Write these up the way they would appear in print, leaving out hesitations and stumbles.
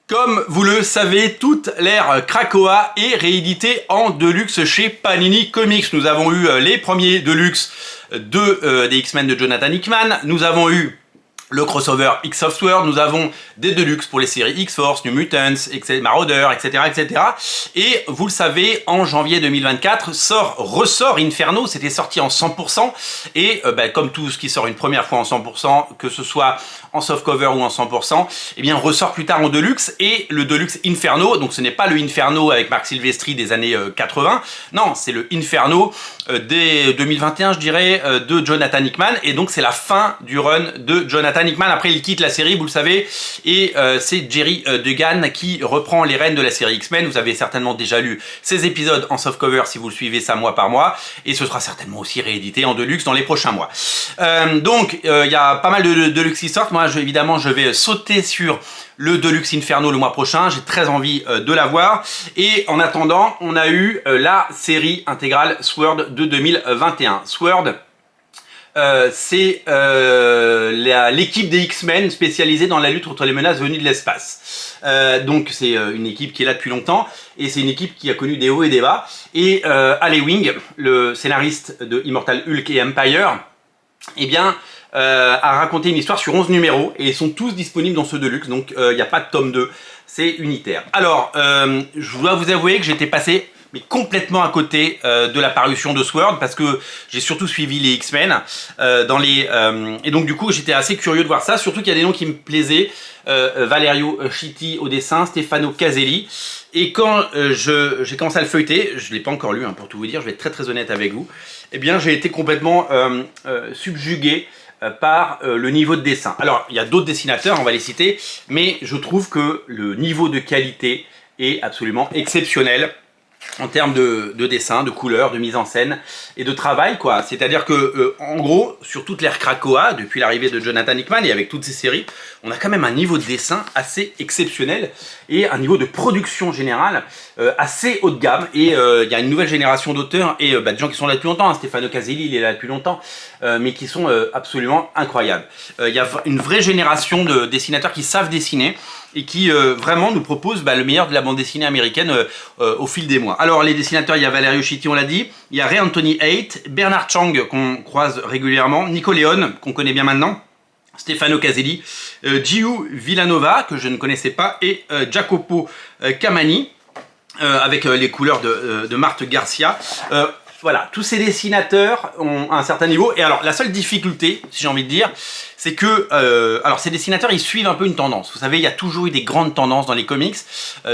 Comme vous le savez, toute l'ère Krakoa est rééditée en Deluxe chez Panini Comics. Nous avons eu les premiers Deluxe des X-Men de Jonathan Hickman. Nous avons eu le crossover X of Sword, nous avons des Deluxe pour les séries X-Force, New Mutants, Marauder, etc., etc. Et vous le savez, en janvier 2024, ressort Inferno, c'était sorti en 100%, et comme tout ce qui sort une première fois en 100%, que ce soit en softcover ou en 100%, eh bien ressort plus tard en Deluxe, et le Deluxe Inferno, donc ce n'est pas le Inferno avec Marc Silvestri des années 80, non, c'est le Inferno dès 2021, je dirais, de Jonathan Hickman, et donc c'est la fin du run de Jonathan Hickman. Après il quitte la série, vous le savez, et c'est Jerry Duggan qui reprend les rênes de la série X-Men. Vous avez certainement déjà lu ces épisodes en softcover si vous le suivez ça mois par mois, et ce sera certainement aussi réédité en Deluxe dans les prochains mois. Donc il y a pas mal de Deluxe qui sortent. Moi évidemment je vais sauter sur le Deluxe Inferno le mois prochain, j'ai très envie de l'avoir. Et en attendant, on a eu la série intégrale Sword de 2021. Sword, c'est l'équipe des X-Men spécialisée dans la lutte contre les menaces venues de l'espace. Donc c'est une équipe qui est là depuis longtemps, et c'est une équipe qui a connu des hauts et des bas. Et Al Ewing, le scénariste de Immortal Hulk et Empire, eh bien, a raconté une histoire sur 11 numéros, et ils sont tous disponibles dans ce Deluxe, donc il n'y a pas de tome 2, c'est unitaire. Alors, je dois vous avouer que j'étais passé complètement à côté de la parution de Sword, parce que j'ai surtout suivi les X-Men, et donc du coup j'étais assez curieux de voir ça, surtout qu'il y a des noms qui me plaisaient, Valerio Chitti au dessin, Stefano Caselli, et quand j'ai commencé à le feuilleter, je ne l'ai pas encore lu, hein, pour tout vous dire, je vais être très très honnête avec vous, eh bien j'ai été complètement subjugué par le niveau de dessin. Alors il y a d'autres dessinateurs, on va les citer, mais je trouve que le niveau de qualité est absolument exceptionnel en termes de dessin, de couleur, de mise en scène et de travail, quoi. C'est-à-dire que, en gros, sur toute l'ère Krakoa, depuis l'arrivée de Jonathan Hickman et avec toutes ces séries, on a quand même un niveau de dessin assez exceptionnel et un niveau de production générale assez haut de gamme. Et il y a une nouvelle génération d'auteurs et de gens qui sont là depuis longtemps. Hein. Stefano Caselli, il est là depuis longtemps, mais qui sont absolument incroyables. Il y a une vraie génération de dessinateurs qui savent dessiner et qui vraiment nous propose le meilleur de la bande dessinée américaine au fil des mois. Alors les dessinateurs, il y a Valerio Chitti, on l'a dit, il y a Ray Anthony Haight, Bernard Chang qu'on croise régulièrement, Nico Leone qu'on connaît bien maintenant, Stefano Caselli, Giu Villanova que je ne connaissais pas, et Jacopo Camani avec les couleurs de Marthe Garcia. Voilà, tous ces dessinateurs ont un certain niveau. Et alors, la seule difficulté, si j'ai envie de dire, c'est que alors ces dessinateurs, ils suivent un peu une tendance. Vous savez, il y a toujours eu des grandes tendances dans les comics.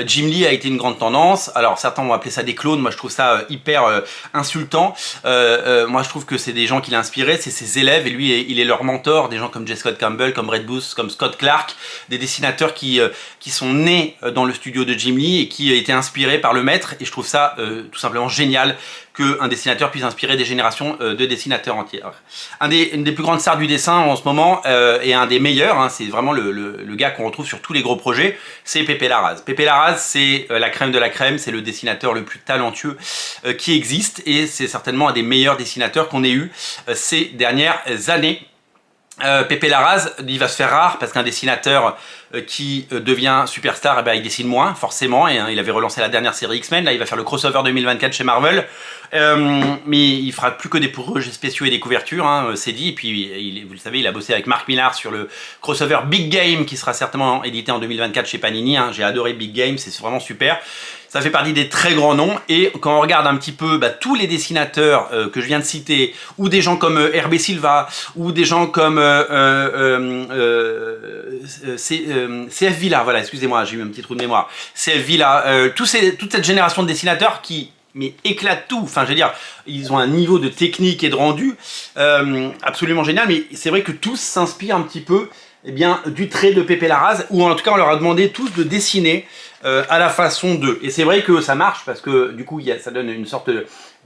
Jim Lee a été une grande tendance. Alors, certains vont appeler ça des clones. Moi, je trouve ça hyper insultant. Moi, je trouve que c'est des gens qu'il a inspirés, c'est ses élèves. Et lui, il est leur mentor. Des gens comme J. Scott Campbell, comme Red Booth, comme Scott Clark. Des dessinateurs qui sont nés dans le studio de Jim Lee et qui étaient inspirés par le maître. Et je trouve ça tout simplement génial qu'un dessinateur puisse inspirer des générations de dessinateurs entières. Une des plus grandes stars du dessin en ce moment, et un des meilleurs, hein, c'est vraiment le gars qu'on retrouve sur tous les gros projets, c'est Pepe Larraz. Pepe Larraz, c'est la crème de la crème, c'est le dessinateur le plus talentueux qui existe, et c'est certainement un des meilleurs dessinateurs qu'on ait eu ces dernières années. Pepe Larraz, il va se faire rare parce qu'un dessinateur qui devient superstar, il dessine moins forcément, et il avait relancé la dernière série X-Men, là il va faire le crossover 2024 chez Marvel, mais il fera plus que des projets spéciaux et des couvertures, hein, c'est dit. Et puis vous le savez, il a bossé avec Mark Millar sur le crossover Big Game qui sera certainement édité en 2024 chez Panini, hein. J'ai adoré Big Game, c'est vraiment super. Ça fait partie des très grands noms, et quand on regarde un petit peu tous les dessinateurs que je viens de citer, ou des gens comme Hervé Silva, ou des gens comme CF Villa, voilà, excusez-moi, j'ai eu un petit trou de mémoire, CF Villa, toute cette génération de dessinateurs qui éclatent tout, enfin je veux dire, ils ont un niveau de technique et de rendu absolument génial, mais c'est vrai que tous s'inspirent un petit peu du trait de Pepe Larraz, ou en tout cas on leur a demandé tous de dessiner à la façon d'eux. Et c'est vrai que ça marche, parce que du coup ça donne une sorte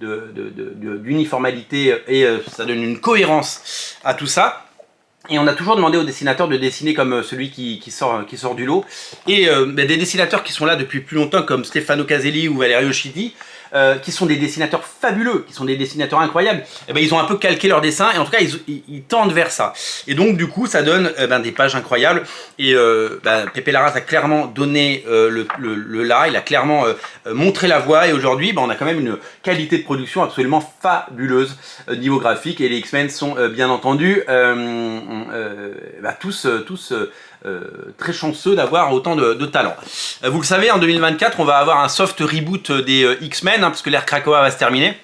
d'uniformalité, et ça donne une cohérence à tout ça. Et on a toujours demandé aux dessinateurs de dessiner comme celui qui sort du lot. Et des dessinateurs qui sont là depuis plus longtemps, comme Stefano Caselli ou Valerio Chitti, qui sont des dessinateurs fabuleux, qui sont des dessinateurs incroyables, et ben, ils ont un peu calqué leur dessin, et en tout cas ils tendent vers ça. Et donc du coup ça donne des pages incroyables, et Pepe Larraz a clairement donné le là, il a clairement montré la voie, et aujourd'hui on a quand même une qualité de production absolument fabuleuse niveau graphique, et les X-Men sont bien entendu tous très chanceux d'avoir autant de talent. Vous le savez, en 2024 on va avoir un soft reboot des X-Men, parce que l'ère Krakoa va se terminer.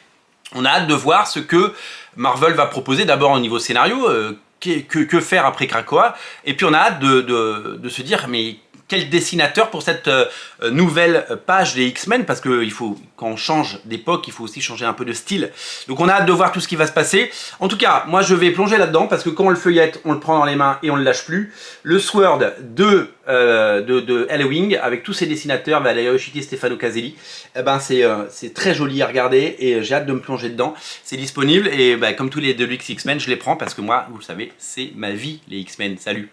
On a hâte de voir ce que Marvel va proposer, d'abord au niveau scénario, que faire après Krakoa, et puis on a hâte de se dire mais quel dessinateur pour cette nouvelle page des X-Men, parce que quand on change d'époque, il faut aussi changer un peu de style. Donc on a hâte de voir tout ce qui va se passer. En tout cas, moi je vais plonger là-dedans, parce que quand on le feuillette, on le prend dans les mains et on ne le lâche plus. Le Sword de Helloween, avec tous ses dessinateurs, Valerio Schiti et Stefano Caselli, c'est très joli à regarder, et j'ai hâte de me plonger dedans. C'est disponible, et comme tous les Deluxe X-Men, je les prends, parce que moi, vous le savez, c'est ma vie, les X-Men. Salut!